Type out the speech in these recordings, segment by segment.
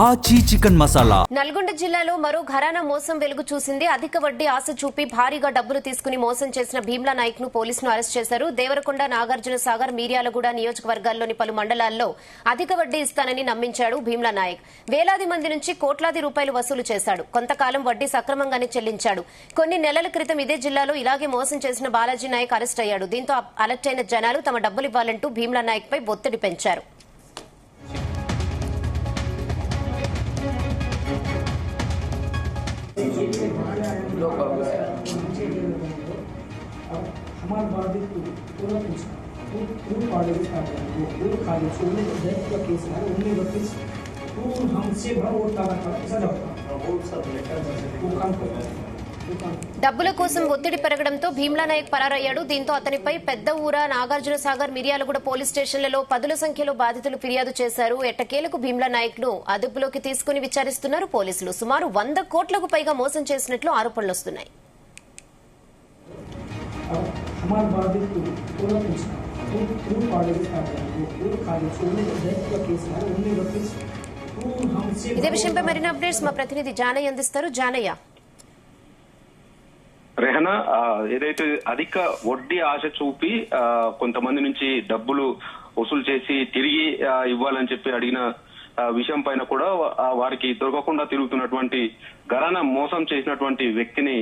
ఆచి చికెన్ మసాలా. నల్గొండ జిల్లాలో మరో ఘరానా మోసం వెలుగు చూసింది. అధిక వడ్డీ ఆశ చూపి భారీగా డబ్బులు తీసుకుని మోసం చేసిన భీమ్లా నాయక్ ను పోలీసులు అరెస్ట్ చేశారు. దేవరకొండ, నాగార్జున సాగర్, మిర్యాలగూడ నియోజకవర్గాల్లోని పలు మండలాల్లో అధిక వడ్డీ ఇస్తానని నమ్మించాడు భీమ్లా నాయక్. వేలాది మంది నుంచి కోట్లాది రూపాయలు వసూలు చేశాడు. కొంతకాలం వడ్డీ సక్రమంగానే చెల్లించాడు. కొన్ని నెలల క్రితం ఇదే జిల్లాలో ఇలాగే మోసం చేసిన బాలాజీ నాయక్ అరెస్ట్ అయ్యాడు. దీంతో అలర్ట్ అయిన జనాలు తమ డబ్బులు ఇవ్వాలంటూ భీమ్లా నాయక్ పై ఒత్తిడి పెంచారు. हमारे बाद पूरा पूछा पूरी पार्टी का पूरी खाली छोड़ने को डेथ का केस है उन्हें बत्तीस पूर्ण हमसे बड़ा वोट डाला था ऐसा जाता वोट सब लेकर वो काम कर रहा है. డబ్బుల కోసం ఒత్తిడి పెరగడంతో భీమ్లా నాయక్ పరారయ్యాడు. దీంతో అతనిపై పెద్ద ఊర, నాగార్జున సాగర్, మిర్యాలగూడ పోలీస్ స్టేషన్లలో పదుల సంఖ్యలో బాధితులు ఫిర్యాదు చేశారు. ఎట్టకేలకు భీమ్లా నాయక్ ను అదుపులోకి తీసుకుని విచారిస్తున్నారు పోలీసులు. సుమారు 100 కోట్లకు పైగా మోసం చేసినట్లు ఆరోపణలు వస్తున్నాయి. ఇదే విషయంపై మరిన్ని అప్డేట్స్ మా ప్రతినిధి జానయ్య అందిస్తారు. జానయ్య, రెహనా, ఏదైతే అధిక వడ్డీ ఆశ చూపి కొంతమంది నుంచి డబ్బులు వసూలు చేసి తిరిగి ఇవ్వాలని చెప్పి అడిగిన విషయం పైన కూడా వారికి దొరకకుండా తిరుగుతున్నటువంటి ఘరానా మోసం చేసినటువంటి వ్యక్తిని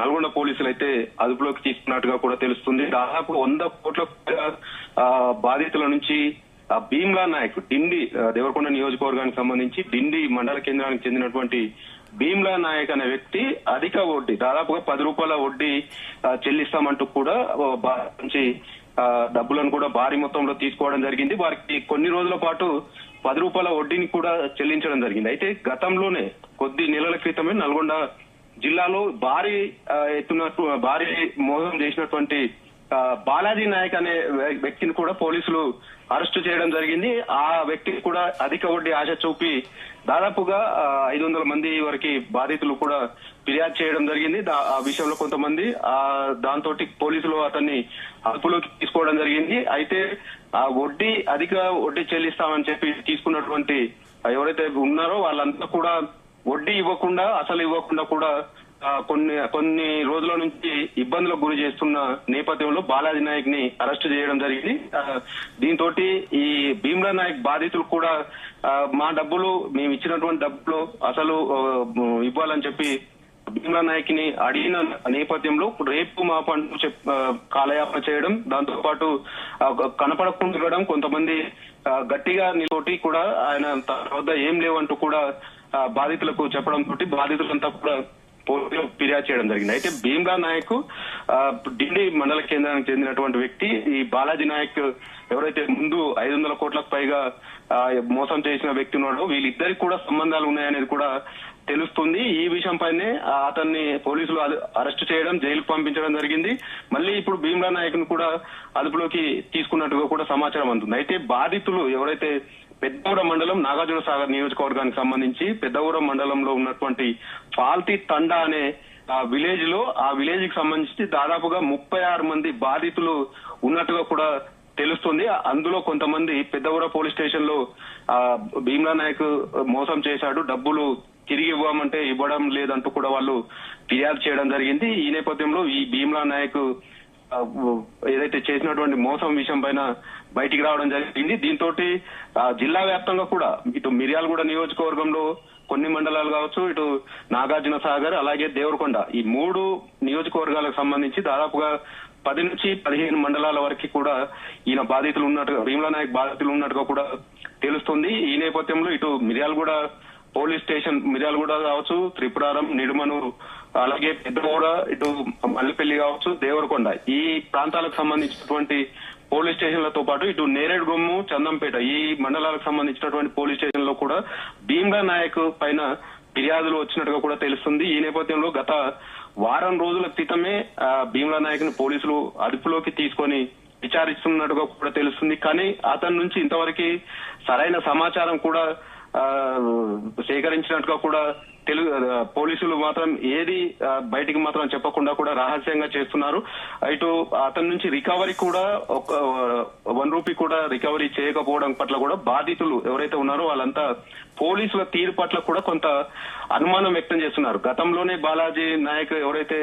నల్గొండ పోలీసులు అయితే అదుపులోకి తీసుకున్నట్టుగా కూడా తెలుస్తుంది. దాదాపు 100 కోట్ల బాధితుల నుంచి భీమ్లా నాయక్ డిండి దేవరకొండ నియోజకవర్గానికి సంబంధించి డిండి మండల కేంద్రానికి చెందినటువంటి భీమ్లా నాయక్ అనే వ్యక్తి అధిక వడ్డీ, దాదాపుగా 10 రూపాయల వడ్డీ చెల్లిస్తామంటూ కూడా నుంచి డబ్బులను కూడా భారీ మొత్తంలో తీసుకోవడం జరిగింది. వారికి కొన్ని రోజుల పాటు 10 రూపాయల వడ్డీని కూడా చెల్లించడం జరిగింది. అయితే గతంలోనే కొద్ది నెలల క్రితమే నల్గొండ జిల్లాలో భారీ మోసం చేసినటువంటి బాలాజీ నాయక్ అనే వ్యక్తిని కూడా పోలీసులు అరెస్టు చేయడం జరిగింది. ఆ వ్యక్తికి కూడా అధిక వడ్డీ ఆశ చూపి దాదాపుగా 500 మంది వరకు బాధితులు కూడా ఫిర్యాదు చేయడం జరిగింది. ఆ విషయంలో కొంతమంది దాంతో పోలీసులు అతన్ని అదుపులోకి తీసుకోవడం జరిగింది. అయితే ఆ అధిక వడ్డీ చెల్లిస్తామని చెప్పి తీసుకున్నటువంటి ఎవరైతే ఉన్నారో వాళ్ళంతా కూడా వడ్డీ ఇవ్వకుండా, అసలు ఇవ్వకుండా కూడా కొన్ని రోజుల నుంచి ఇబ్బందులకు గురి చేస్తున్న నేపథ్యంలో బాలాజీ నాయక్ ని అరెస్ట్ చేయడం జరిగింది. దీంతో ఈ భీమ్లా నాయక్ బాధితులు కూడా మా డబ్బులు, మేము ఇచ్చినటువంటి డబ్బులు అసలు ఇవ్వాలని చెప్పి భీమ్లా నాయక్ ని అడిగిన నేపథ్యంలో రేపు మా పంటూ కాలయాపన చేయడం, దాంతో పాటు కనపడకుండా కొంతమంది గట్టిగా నిలబడి కూడా ఆయన తన వద్ద ఏం లేవంటూ కూడా బాధితులకు చెప్పడంతో బాధితులంతా కూడా పోలీసులు ఫిర్యాదు చేయడం జరిగింది. అయితే భీమ్లా నాయక్ డిండి మండల కేంద్రానికి చెందినటువంటి వ్యక్తి. ఈ బాలాజీ నాయక్ ఎవరైతే ముందు 500 కోట్లకు పైగా మోసం చేసిన వ్యక్తి ఉన్నాడో వీళ్ళిద్దరికి కూడా సంబంధాలు ఉన్నాయనేది కూడా తెలుస్తుంది. ఈ విషయం పైనే అతన్ని పోలీసులు అరెస్ట్ చేయడం, జైలుకు పంపించడం జరిగింది. మళ్ళీ ఇప్పుడు భీమ్లా నాయక్ ను కూడా అదుపులోకి తీసుకున్నట్టుగా కూడా సమాచారం అందుతుంది. అయితే బాధితులు ఎవరైతే పెద్దగూడెం మండలం నాగార్జున సాగర్ నియోజకవర్గానికి సంబంధించి పెద్దగూడెం మండలంలో ఉన్నటువంటి ఫాల్తీ తండా అనే విలేజ్ లో, ఆ విలేజ్ కి సంబంధించి దాదాపుగా 36 మంది బాధితులు ఉన్నట్టుగా కూడా తెలుస్తుంది. అందులో కొంతమంది పెద్దగూడెం పోలీస్ స్టేషన్ లో భీమ్లా నాయక్ మోసం చేశాడు, డబ్బులు తిరిగి ఇవ్వమంటే ఇవ్వడం లేదంటూ కూడా వాళ్ళు ఫిర్యాదు చేయడం జరిగింది. ఈ నేపథ్యంలో ఈ భీమ్లా నాయక్ ఏదైతే చేసినటువంటి మోసం విషయం పైన బయటికి రావడం జరిగింది. దీంతో జిల్లా వ్యాప్తంగా కూడా ఇటు మిర్యాలగూడ నియోజకవర్గంలో కొన్ని మండలాలు కావచ్చు, ఇటు నాగార్జున సాగర్, అలాగే దేవరకొండ, ఈ 3 నియోజకవర్గాలకు సంబంధించి దాదాపుగా 10 నుంచి 15 మండలాల వరకు కూడా ఈయన బాధితులు ఉన్నట్టుగా, భీమ్లా నాయక్ బాధితులు ఉన్నట్టుగా కూడా తెలుస్తుంది. ఈ నేపథ్యంలో ఇటు మిర్యాలగూడ పోలీస్ స్టేషన్, మిర్యాలగూడ కావచ్చు, త్రిపురారం, నిడుమనూరు, అలాగే పెద్దగూడ, ఇటు మల్లిపల్లి కావచ్చు, దేవరకొండ, ఈ ప్రాంతాలకు సంబంధించినటువంటి పోలీస్ స్టేషన్లతో పాటు ఇటు నేరేడుగొమ్ము, చందంపేట, ఈ మండలాలకు సంబంధించినటువంటి పోలీస్ స్టేషన్ లో కూడా భీమ్లా నాయక్ పైన ఫిర్యాదులు వచ్చినట్టుగా కూడా తెలుస్తుంది. ఈ నేపథ్యంలో గత వారం రోజుల క్రితమే భీమ్లా నాయక్ ని పోలీసులు అదుపులోకి తీసుకొని విచారిస్తున్నట్టుగా కూడా తెలుస్తుంది. కానీ అతని నుంచి ఇంతవరకు సరైన సమాచారం కూడా సేకరించినట్టుగా కూడా పోలీసులు మాత్రం ఏది బయటికి మాత్రం చెప్పకుండా కూడా రహస్యంగా చేస్తున్నారు. ఇటు అతని నుంచి రికవరీ కూడా ఒక ₹1 కూడా రికవరీ చేయకపోవడం పట్ల కూడా బాధితులు ఎవరైతే ఉన్నారో వాళ్ళంతా పోలీసుల తీరు పట్ల కూడా కొంత అనుమానం వ్యక్తం చేస్తున్నారు. గతంలోనే బాలాజీ నాయక్ ఎవరైతే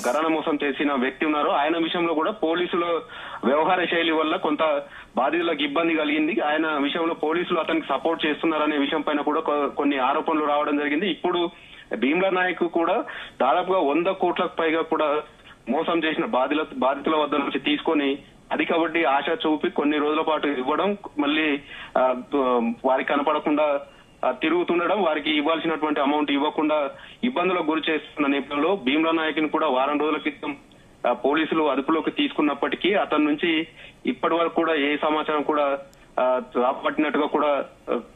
ఘరానా మోసం చేసిన వ్యక్తి ఉన్నారో ఆయన విషయంలో కూడా పోలీసుల వ్యవహార శైలి వల్ల కొంత బాధితులకు ఇబ్బంది కలిగింది. ఆయన విషయంలో పోలీసులు అతనికి సపోర్ట్ చేస్తున్నారనే విషయం పైన కూడా కొన్ని ఆరోపణలు రావడం జరిగింది. ఇప్పుడు భీమ్లా నాయక్ కూడా దాదాపుగా 100 కోట్లకు పైగా కూడా మోసం చేసిన బాధితుల వద్ద నుంచి తీసుకొని అధిక వడ్డీ ఆశ చూపి కొన్ని రోజుల పాటు ఇవ్వడం, మళ్ళీ వారికి కనపడకుండా తిరుగుతుండడం, వారికి ఇవ్వాల్సినటువంటి అమౌంట్ ఇవ్వకుండా ఇబ్బందులకు గురి చేస్తున్న నేపథ్యంలో భీమ్లా నాయక్ని కూడా వారం రోజుల క్రితం పోలీసులు అదుపులోకి తీసుకున్నప్పటికీ అతని నుంచి ఇప్పటి వరకు కూడా ఏ సమాచారం కూడా రాబట్టినట్టుగా కూడా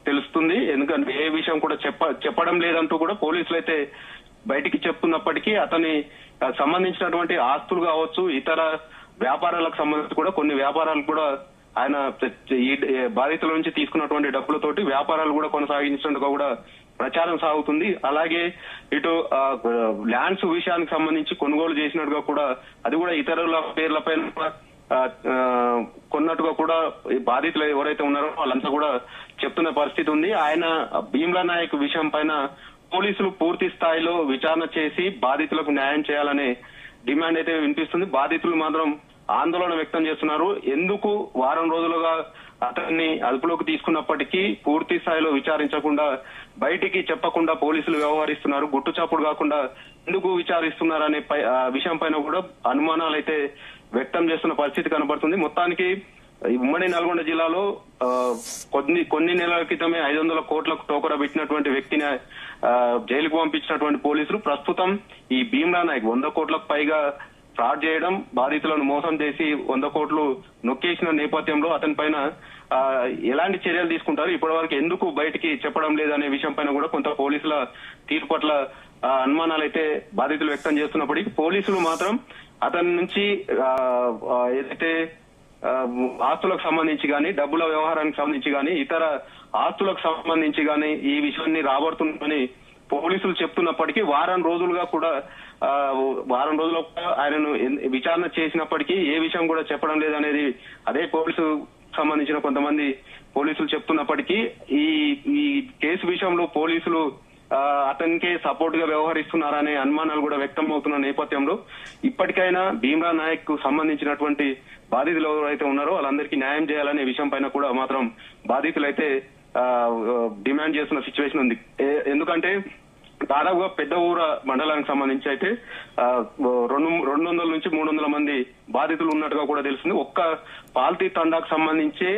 తెలుస్తుంది. ఎందుకంటే ఏ విషయం కూడా చెప్పడం లేదంటూ కూడా పోలీసులు అయితే బయటికి చెప్తున్నప్పటికీ అతని సంబంధించినటువంటి ఆస్తులు కావచ్చు, ఇతర వ్యాపారాలకు సంబంధించి కూడా కొన్ని వ్యాపారాలు కూడా ఆయన ఈ బాధితుల నుంచి తీసుకున్నటువంటి డబ్బులతోటి వ్యాపారాలు కూడా కొనసాగించినట్టుగా కూడా ప్రచారం సాగుతుంది. అలాగే ఇటు ల్యాండ్స్ విషయానికి సంబంధించి కొనుగోలు చేసినట్టుగా కూడా అది కూడా ఇతరుల పేర్లపైన కొన్నట్టుగా కూడా బాధితులు ఎవరైతే ఉన్నారో వాళ్ళంతా కూడా చెప్తున్న పరిస్థితి ఉంది. ఆయన భీమ్లా నాయక్ విషయం పైన పోలీసులు పూర్తి స్థాయిలో విచారణ చేసి బాధితులకు న్యాయం చేయాలనే డిమాండ్ అయితే వినిపిస్తుంది. బాధితులు మాత్రం ఆందోళన వ్యక్తం చేస్తున్నారు. ఎందుకు వారం రోజులుగా అతన్ని అదుపులోకి తీసుకున్నప్పటికీ పూర్తి స్థాయిలో విచారించకుండా బయటికి చెప్పకుండా పోలీసులు వ్యవహరిస్తున్నారు, గుట్టుచాపుడు కాకుండా ఎందుకు విచారిస్తున్నారనే విషయం పైన కూడా అనుమానాలు అయితే వ్యక్తం చేస్తున్న పరిస్థితి కనబడుతుంది. మొత్తానికి ఉమ్మడి నల్గొండ జిల్లాలో కొన్ని నెలల క్రితమే 500 కోట్లకు టోకరా పెట్టినటువంటి వ్యక్తిని జైలుకు పంపించినటువంటి పోలీసులు ప్రస్తుతం ఈ భీమ్లా నాయక్ 100 కోట్లకు పైగా ఫ్రాడ్ చేయడం, బాధితులను మోసం చేసి 100 కోట్లు నొక్కేసిన నేపథ్యంలో అతని పైన ఎలాంటి చర్యలు తీసుకుంటారు, ఇప్పటి వరకు ఎందుకు బయటికి చెప్పడం లేదనే విషయం పైన కూడా కొంత పోలీసుల తీరు పట్ల అనుమానాలు అయితే బాధితులు వ్యక్తం చేస్తున్నప్పటికీ పోలీసులు మాత్రం అతని నుంచి ఏదైతే ఆస్తులకు సంబంధించి గానీ, డబ్బుల వ్యవహారానికి సంబంధించి గానీ, ఇతర ఆస్తులకు సంబంధించి గానీ ఈ విషయాన్ని రాబడుతుందని పోలీసులు చెప్తున్నప్పటికీ వారం రోజులుగా ఆయనను విచారణ చేసినప్పటికీ ఏ విషయం కూడా చెప్పడం లేదనేది అదే పోలీసు సంబంధించిన కొంతమంది పోలీసులు చెప్తున్నప్పటికీ ఈ కేసు విషయంలో పోలీసులు అతనికే సపోర్ట్ గా వ్యవహరిస్తున్నారనే అనుమానాలు కూడా వ్యక్తం అవుతున్న నేపథ్యంలో ఇప్పటికైనా భీమ్లా నాయక్ కు సంబంధించినటువంటి బాధితులు ఎవరైతే ఉన్నారో వాళ్ళందరికీ న్యాయం చేయాలనే విషయం పైన కూడా మాత్రం బాధితులైతే డిమాండ్ చేస్తున్న సిచ్యువేషన్ ఉంది. ఎందుకంటే దాదాపుగా పెద్ద ఊర మండలానికి సంబంధించి అయితే 200 నుంచి 300 మంది బాధితులు ఉన్నట్టుగా కూడా తెలుస్తుంది. ఒక్క పాల్తీ తండాకు సంబంధించి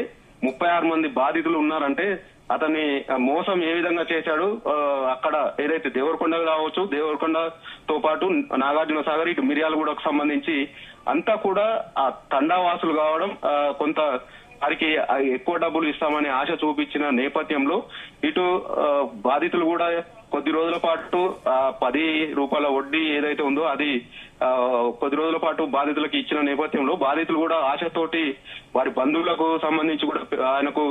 36 మంది బాధితులు ఉన్నారంటే అతన్ని మోసం ఏ విధంగా చేశాడు, అక్కడ ఏదైతే దేవరకొండ కావచ్చు, దేవరకొండతో పాటు నాగార్జున సాగర్, ఇటు మిర్యాలగూడకు సంబంధించి అంతా కూడా ఆ తండావాసులు కావడం, కొంత వారికి ఎక్కువ డబ్బులు ఇస్తామని ఆశ చూపించిన నేపథ్యంలో ఇటు బాధితులు కూడా కొద్ది రోజుల పాటు ₹10 వడ్డీ ఏదైతే ఉందో అది కొద్ది రోజుల పాటు బాధితులకు ఇచ్చిన నేపథ్యంలో బాధితులు కూడా ఆశతోటి వారి బంధువులకు సంబంధించి కూడా ఆయనకు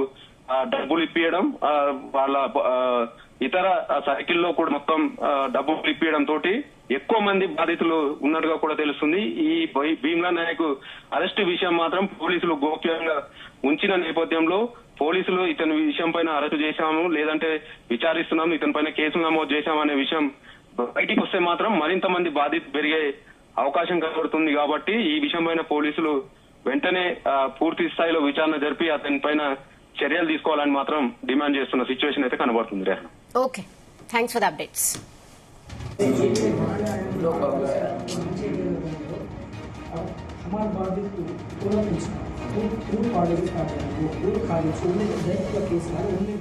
డబ్బులు ఇప్పియడం, వాళ్ళ ఇతర సర్కిల్లో కూడా మొత్తం డబ్బులు ఇప్పియడం తోటి ఎక్కువ మంది బాధితులు ఉన్నట్టుగా కూడా తెలుస్తుంది. ఈ భీమ్లా నాయక్ అరెస్టు విషయం మాత్రం పోలీసులు గోప్యంగా ఉంచిన నేపథ్యంలో పోలీసులు ఇతని విషయం పైన అరెస్టు చేశాము, లేదంటే విచారిస్తున్నాము, ఇతని పైన కేసులు నమోదు చేశామనే విషయం బయటికి వస్తే మాత్రం మరింత మంది బాధితులు పెరిగే అవకాశం కనబడుతుంది. కాబట్టి ఈ విషయం పైన పోలీసులు వెంటనే పూర్తి స్థాయిలో విచారణ జరిపి అతని పైన చర్యలు తీసుకోవాలని మాత్రం డిమాండ్ చేస్తున్న సిచ్యువేషన్ అయితే కనబడుతుంది. Rehana, okay, thanks for the updates. हमारे बाधित को तुरंत पूर्ण पार्टी वो खाली छोड़ने का केस है उनमें